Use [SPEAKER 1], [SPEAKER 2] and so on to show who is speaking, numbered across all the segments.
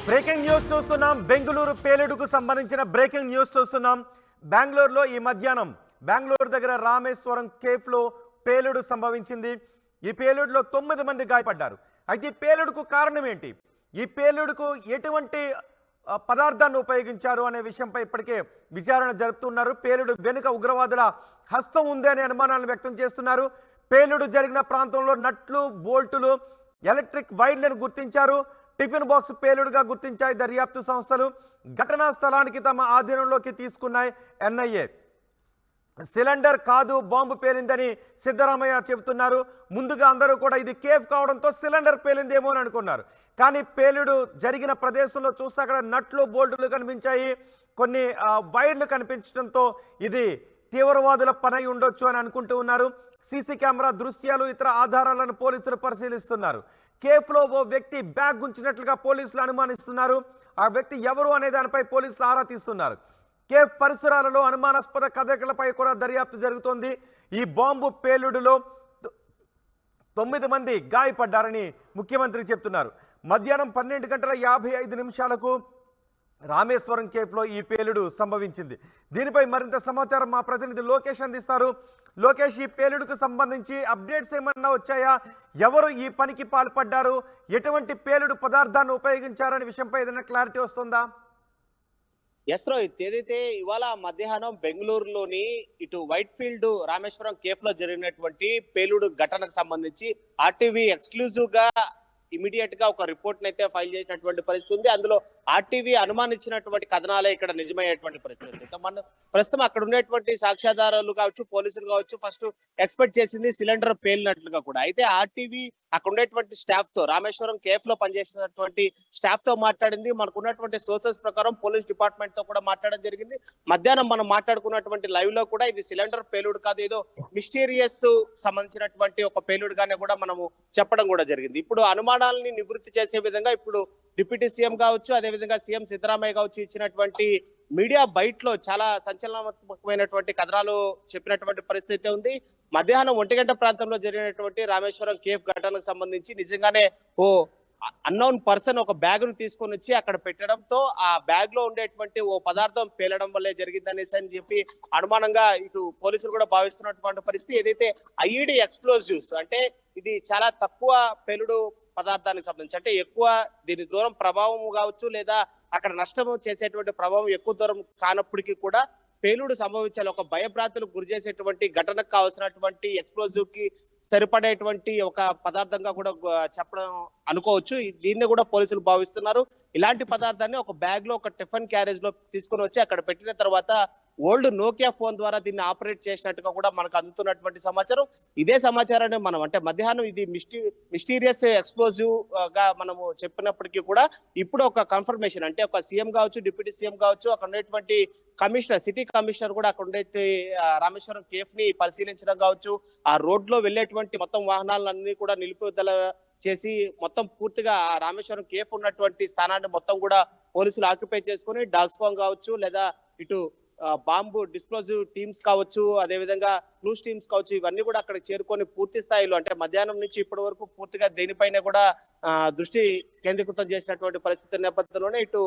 [SPEAKER 1] Breaking news చూస్తున్నాం. బెంగళూరు పేలుడుకు సంబంధించిన breaking news చూస్తున్నాం. బెంగళూరులో ఈ మధ్యాహ్నం బెంగళూరు దగ్గర రామేశ్వరం కేఫ్లో పేలుడు సంభవించింది. ఈ పేలుడులో 9 మంది గాయపడ్డారు. అయితే ఈ పేలుడుకు కారణం ఏంటి, ఈ పేలుడుకు ఎటువంటి పదార్థాన్ని ఉపయోగించారు అనే విషయంపై ఇప్పటికే విచారణ జరుపుతున్నారు. పేలుడు వెనుక ఉగ్రవాదుల హస్తం ఉంది అనే అనుమానాలను వ్యక్తం చేస్తున్నారు. పేలుడు జరిగిన ప్రాంతంలో నట్లు, బోల్టులు, ఎలక్ట్రిక్ వైర్లను గుర్తించారు. టిఫిన్ బాక్స్ పేలుడుగా గుర్తించాయి దర్యాప్తు సంస్థలు. ఘటనా స్థలానికి తమ ఆధీనంలోకి తీసుకున్నాయి ఎన్ఐఏ. సిలిండర్ కాదు, బాంబు పేలిందని సిద్ధరామయ్య చెబుతున్నారు. ముందుగా అందరూ కూడా ఇది కేఫ్ కావడంతో సిలిండర్ పేలిందేమో అని అనుకున్నారు. కానీ పేలుడు జరిగిన ప్రదేశంలో చూస్తే అక్కడ నట్లు, బోల్టులు కనిపించాయి, కొన్ని వైర్లు కనిపించడంతో ఇది తీవ్రవాదుల పని ఉండొచ్చు అని అనుకుంటూ ఉన్నారు. సీసీ కెమెరా దృశ్యాలు, ఇతర ఆధారాలను పోలీసులు పరిశీలిస్తున్నారు. కేఫ్లో ఓ వ్యక్తి బ్యాగ్ గుంచినట్లుగా పోలీసులు అనుమానిస్తున్నారు. ఆ వ్యక్తి ఎవరు అనే దానిపై పోలీసులు ఆరా తీస్తున్నారు. కేఫ్ పరిసరాలలో అనుమానాస్పద కదలికలపై కూడా దర్యాప్తు జరుగుతోంది. ఈ బాంబు పేలుడులో 9 మంది గాయపడ్డారని ముఖ్యమంత్రి చెప్తున్నారు. మధ్యాహ్నం 12:55 రామేశ్వరం కేఫ్లో ఈ పేలుడు సంభవించింది. దీనిపై మరింత సమాచారం మా ప్రతినిధి లోకేష్ అందిస్తారు. లోకేష్, ఈ పేలుడుకు సంబంధించి అప్డేట్స్ ఏమన్నా వచ్చాయా? ఎవరు ఈ పనికి పాల్పడ్డారు? ఎటువంటి పేలుడు పదార్థాన్ని ఉపయోగించారనే విషయంపై ఏదైనా క్లారిటీ వస్తుందా?
[SPEAKER 2] ఎస్ రోహిత్, ఏదైతే ఇవాళ మధ్యాహ్నం బెంగళూరులోని ఇటు వైట్ ఫీల్డ్ రామేశ్వరం కేఫ్ లో జరిగినటువంటి పేలుడు ఘటనకు సంబంధించి ఆర్టీవీ ఎక్స్క్లూజివ్ గా ఇమీడియట్ గా ఒక రిపోర్ట్ అయితే ఫైల్ చేసినటువంటి పరిస్థితి ఉంది. అందులో ఆర్టీవీ అనుమానించినటువంటి కథనాలే ఇక్కడ నిజమయ్యేటువంటి పరిస్థితి. మన ప్రస్తుతం అక్కడ ఉండేటువంటి సాక్ష్యాధారాలు కావచ్చు, పోలీసులు కావచ్చు, ఫస్ట్ ఎక్స్పెక్ట్ చేసింది సిలిండర్ పేలినట్లుగా కూడా. అయితే ఆర్టీవీ అక్కడ ఉండేటువంటి స్టాఫ్ తో, రామేశ్వరం కేఫ్ లో పనిచేసినటువంటి స్టాఫ్ తో మాట్లాడింది. మనకు ఉన్నటువంటి సోర్సెస్ ప్రకారం పోలీస్ డిపార్ట్మెంట్ తో కూడా మాట్లాడడం జరిగింది. మధ్యాహ్నం మనం మాట్లాడుకున్నటువంటి లైవ్ లో కూడా ఇది సిలిండర్ పేలుడు కాదు, ఏదో మిస్టీరియస్ సంబంధించినటువంటి ఒక పేలుడు గానే కూడా మనము చెప్పడం కూడా జరిగింది. ఇప్పుడు అనుమానాలని నివృత్తి చేసే విధంగా ఇప్పుడు డిప్యూటీ సీఎం కావచ్చు, అదేవిధంగా సీఎం సిద్ధరామయ్య కావచ్చు ఇచ్చినటువంటి మీడియా బైట్ లో చాలా సంచలనాత్మకమైనటువంటి కథనాలు చెప్పినటువంటి పరిస్థితి ఉంది. మధ్యాహ్నం 1 గంట ప్రాంతంలో జరిగినటువంటి రామేశ్వరం కేఫ్ ఘటనకు సంబంధించి నిజంగానే ఓ అన్నోన్ పర్సన్ ఒక బ్యాగ్ ను తీసుకొని వచ్చి అక్కడ పెట్టడంతో ఆ బ్యాగ్ లో ఉండేటువంటి ఓ పదార్థం పేలడం వల్లే జరిగిందనేసి అని చెప్పి అనుమానంగా ఇటు పోలీసులు కూడా భావిస్తున్నటువంటి పరిస్థితి. ఏదైతే ఐఈడి ఎక్స్ప్లోజివ్స్ అంటే ఇది చాలా తక్కువ పేలుడు పదార్థానికి సంబంధించి, అంటే ఎక్కువ దీని దూరం ప్రభావం కావచ్చు, లేదా అక్కడ నష్టం చేసేటువంటి ప్రభావం ఎక్కువ దూరం కానప్పటికీ కూడా పేలుడు సంభవించాలి. ఒక భయభ్రాంతులకు గురి చేసేటువంటి ఘటనకు కావాల్సినటువంటి ఎక్స్ప్లోజివ్ కి సరిపడేటువంటి ఒక పదార్థంగా కూడా చెప్పడం అనుకోవచ్చు. దీన్ని కూడా పోలీసులు భావిస్తున్నారు. ఇలాంటి పదార్థాన్ని ఒక బ్యాగ్ లో, ఒక టిఫిన్ క్యారేజ్ లో తీసుకుని వచ్చి అక్కడ పెట్టిన తర్వాత ఓల్డ్ నోకియా ఫోన్ ద్వారా దీన్ని ఆపరేట్ చేసినట్టుగా కూడా మనకు అందుతున్నటువంటి సమాచారం. ఇదే సమాచారాన్ని మనం అంటే మధ్యాహ్నం ఇది మిస్టీరియస్ ఎక్స్ప్లోజివ్ గా మనము చెప్పినప్పటికీ కూడా ఇప్పుడు ఒక కన్ఫర్మేషన్, అంటే ఒక సీఎం కావచ్చు, డిప్యూటీ సీఎం కావచ్చు, అక్కడ ఉండేటువంటి కమిషనర్, సిటీ కమిషనర్ కూడా అక్కడ ఉండే రామేశ్వరం కేఫ్ ని పరిశీలించడం కావచ్చు, ఆ రోడ్ లో వెళ్ళేటువంటి మొత్తం వాహనాలన్నీ కూడా నిలుపుదల చేసి మొత్తం పూర్తిగా రామేశ్వరం కేఫ్ ఉన్నటువంటి స్థానాన్ని మొత్తం కూడా పోలీసులు ఆక్యుపై చేసుకుని డాగ్ స్క్వాడ్ కావచ్చు, లేదా ఇటు బాంబు డిస్ప్లోజివ్ టీమ్స్ కావచ్చు, అదేవిధంగా క్లూస్ టీమ్స్ కావచ్చు, ఇవన్నీ కూడా అక్కడ చేరుకొని పూర్తి స్థాయిలో అంటే మధ్యాహ్నం నుంచి ఇప్పటి వరకు పూర్తిగా దేనిపైన కూడా దృష్టి కేంద్రీకృతం చేసినటువంటి పరిస్థితి నేపథ్యంలోనే ఇటు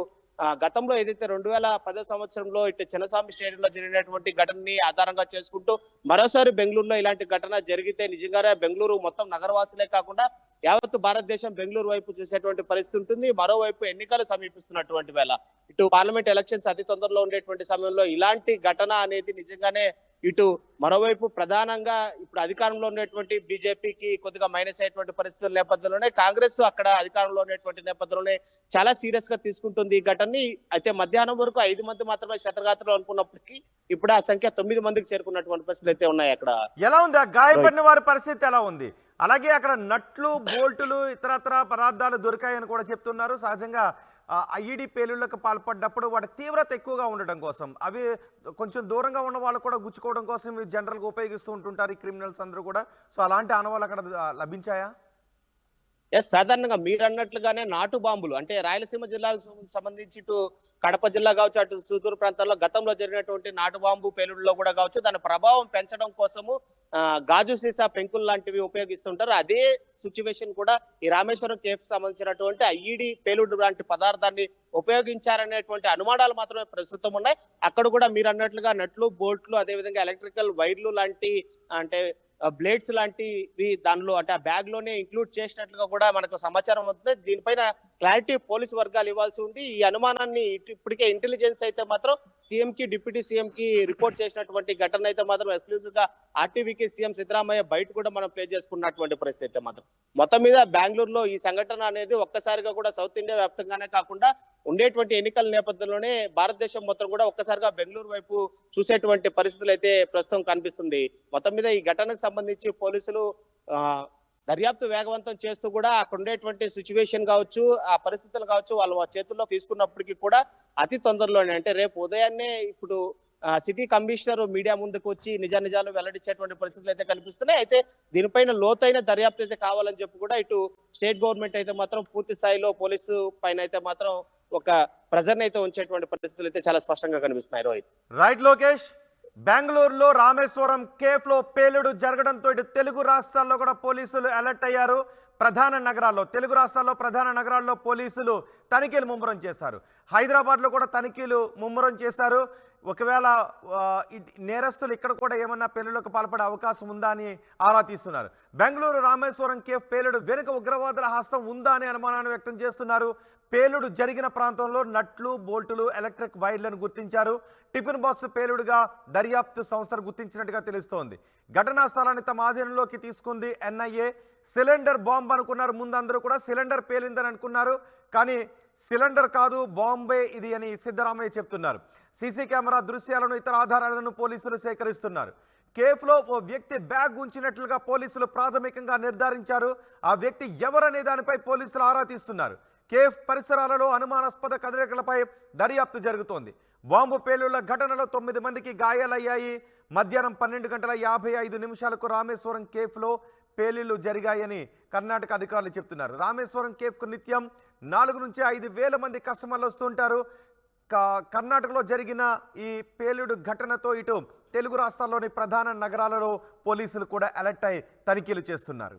[SPEAKER 2] గతంలో ఏదైతే 2010 సంవత్సరంలో ఇటు చిన్నస్వామి స్టేడియంలో జరిగినటువంటి ఘటనని ఆధారంగా చేసుకుంటూ మరోసారి బెంగళూరులో ఇలాంటి ఘటన జరిగితే నిజంగానే బెంగళూరు మొత్తం నగరవాసులే కాకుండా యావత్ భారతదేశం బెంగళూరు వైపు చూసేటువంటి పరిస్థితి ఉంటుంది. మరోవైపు ఎన్నికలు సమీపిస్తున్నటువంటి వేళ, ఇటు పార్లమెంట్ ఎలక్షన్స్ అతి తొందరలో ఉండేటువంటి సమయంలో ఇలాంటి ఘటన అనేది నిజంగానే ఇటు మరోవైపు ప్రధానంగా ఇప్పుడు అధికారంలో ఉన్నటువంటి బీజేపీకి కొద్దిగా మైనస్ అయ్యేటువంటి పరిస్థితుల నేపథ్యంలోనే కాంగ్రెస్ అక్కడ అధికారంలో ఉన్నటువంటి నేపథ్యంలోనే చాలా సీరియస్ గా తీసుకుంటుంది ఈ ఘటనని. అయితే మధ్యాహ్నం వరకు 5 మంది మాత్రమే క్షతగాత్రులు అనుకున్నప్పటికీ ఇప్పుడు ఆ సంఖ్య 9 మందికి చేరుకున్నటువంటి పరిస్థితులు అయితే ఉన్నాయి. అక్కడ
[SPEAKER 1] ఎలా ఉంది, గాయపడిన వారి పరిస్థితి ఎలా ఉంది? అలాగే అక్కడ నట్లు, బోల్టులు, ఇతరత్ర పదార్థాలు దొరికాయని కూడా చెప్తున్నారు. సహజంగా ఐఈడి పేలుళ్లకు పాల్పడ్డప్పుడు వాటి తీవ్రత ఎక్కువగా ఉండడం కోసం, అవి కొంచెం దూరంగా ఉన్న వాళ్ళు కూడా గుచ్చుకోవడం కోసం ఇవి జనరల్గా ఉపయోగిస్తూ ఉంటుంటారు ఈ క్రిమినల్స్ అందరూ కూడా. సో అలాంటి ఆనవాళ్ళు అక్కడ లభించాయా?
[SPEAKER 2] ఎస్, సాధారణంగా మీరు అన్నట్లుగానే నాటు బాంబులు అంటే రాయలసీమ జిల్లాకు సంబంధించి ఇటు కడప జిల్లా కావచ్చు, అటు సుదూర ప్రాంతాల్లో గతంలో జరిగినటువంటి నాటు బాంబు పేలుడులో కూడా కావచ్చు, దాని ప్రభావం పెంచడం కోసము గాజు సీసా పెంకులు లాంటివి ఉపయోగిస్తుంటారు. అదే సిచ్యువేషన్ కూడా ఈ రామేశ్వరం కేఫ్ సంబంధించినటువంటి ఐఈడి పేలుడు లాంటి పదార్థాన్ని ఉపయోగించారనేటువంటి అనుమానాలు మాత్రమే ప్రస్తుతం ఉన్నాయి. అక్కడ కూడా మీరు అన్నట్లుగా నట్లు, బోల్ట్లు, అదేవిధంగా ఎలక్ట్రికల్ వైర్లు లాంటి అంటే బ్లేడ్స్ లాంటివి దానిలో అంటే ఆ బ్యాగ్ లోనే ఇంక్లూడ్ చేసినట్లుగా కూడా మనకు సమాచారం అవుతుంది. దీనిపైన క్లారిటీ పోలీసు వర్గాలు ఇవ్వాల్సి ఉంది. ఈ అనుమానాన్ని ఇప్పటికే ఇంటెలిజెన్స్ అయితే మాత్రం సీఎం కి, డిప్యూటీ సీఎం కి రిపోర్ట్ చేసినటువంటి ఘటన అయితే మాత్రం ఎక్స్క్లూజివ్ గా ఆర్టీవీకి సీఎం సిద్ధరామయ్య బయట కూడా మనం ప్లే చేసుకున్నటువంటి పరిస్థితి అయితే మాత్రం మొత్తం మీద బెంగళూరులో ఈ సంఘటన అనేది ఒక్కసారిగా కూడా సౌత్ ఇండియా వ్యాప్తంగానే కాకుండా ఉండేటువంటి ఎన్నికల నేపథ్యంలోనే భారతదేశం మొత్తం కూడా ఒక్కసారిగా బెంగళూరు వైపు చూసేటువంటి పరిస్థితులు అయితే ప్రస్తుతం కనిపిస్తుంది. మొత్తం మీద ఈ ఘటనకు సంబంధించి పోలీసులు దర్యాప్తు వేగవంతం చేస్తూ కూడా అక్కడ ఉండేటువంటి సిచ్యువేషన్ కావచ్చు, ఆ పరిస్థితులు కావచ్చు వాళ్ళ చేతుల్లో తీసుకున్నప్పటికీ కూడా అతి తొందరలోనే అంటే రేపు ఉదయాన్నే ఇప్పుడు సిటీ కమిషనర్ మీడియా ముందుకు వచ్చి నిజాలు వెల్లడించేటువంటి పరిస్థితులు అయితే కనిపిస్తున్నాయి. అయితే దీనిపైన లోతైన దర్యాప్తు అయితే కావాలని చెప్పి కూడా ఇటు స్టేట్ గవర్నమెంట్ అయితే మాత్రం పూర్తి స్థాయిలో పోలీసు పైన అయితే మాత్రం ఒక ప్రెజర్ అయితే ఉంచేటువంటి పరిస్థితులు అయితే చాలా స్పష్టంగా కనిపిస్తున్నాయి. రోహిత్.
[SPEAKER 1] రైట్ లోకేష్, బెంగళూరులో రామేశ్వరం కేఫ్ లో పేలుడు జరగడంతో ఇటు తెలుగు రాష్ట్రాల్లో కూడా పోలీసులు అలర్ట్ అయ్యారు. తెలుగు రాష్ట్రాల్లో ప్రధాన నగరాల్లో పోలీసులు తనిఖీలు ముమ్మరం చేశారు. హైదరాబాద్లో కూడా తనిఖీలు ముమ్మరం చేశారు. ఒకవేళ నేరస్తులు ఇక్కడ కూడా ఏమన్నా పేలుళ్లకు పాల్పడే అవకాశం ఉందా అని ఆరా తీస్తున్నారు. బెంగళూరు రామేశ్వరం కేఫ్ పేలుడు వెనుక ఉగ్రవాదుల హస్తం ఉందా అని అనుమానాన్ని వ్యక్తం చేస్తున్నారు. పేలుడు జరిగిన ప్రాంతంలో నట్లు, బోల్టులు, ఎలక్ట్రిక్ వైర్లను గుర్తించారు. టిఫిన్ బాక్స్ పేలుడుగా దర్యాప్తు సంస్థలు గుర్తించినట్టుగా తెలుస్తోంది. ఘటనా స్థలాన్ని తమ ఆధీనంలోకి తీసుకుంది ఎన్ఐఏ. సిలిండర్ బాంబ్ అనుకున్నారు ముందు అందరూ కూడా, సిలిండర్ పేలిందని అనుకున్నారు. కానీ సిలిండర్ కాదు, బాంబే ఇది అని సిద్ధరామయ్య చెప్తున్నారు. సీసీ కెమెరా దృశ్యాలను, ఇతర ఆధారాలను పోలీసులు సేకరిస్తున్నారు. కేఫ్లో ఓ వ్యక్తి బ్యాగ్ ఉంచినట్లుగా పోలీసులు ప్రాథమికంగా నిర్ధారించారు. ఆ వ్యక్తి ఎవరనే దానిపై పోలీసులు ఆరా తీస్తున్నారు. కేఫ్ పరిసరాలలో అనుమానాస్పద కదలికలపై దర్యాప్తు జరుగుతోంది. బాంబు పేలుళ్ల ఘటనలో 9 మందికి గాయాలయ్యాయి. మధ్యాహ్నం 12:55 రామేశ్వరం కేఫ్లో పేలుళ్లు జరిగాయని కర్ణాటక అధికారులు చెప్తున్నారు. రామేశ్వరం కేఫ్కు నిత్యం 4 నుంచి 5 వేల మంది కస్టమర్లు వస్తుంటారు. కర్ణాటకలో జరిగిన ఈ పేలుడు ఘటనతో ఇటు తెలుగు రాష్ట్రాల్లోని ప్రధాన నగరాలలో పోలీసులు కూడా అలర్ట్ అయి తనిఖీలు చేస్తున్నారు.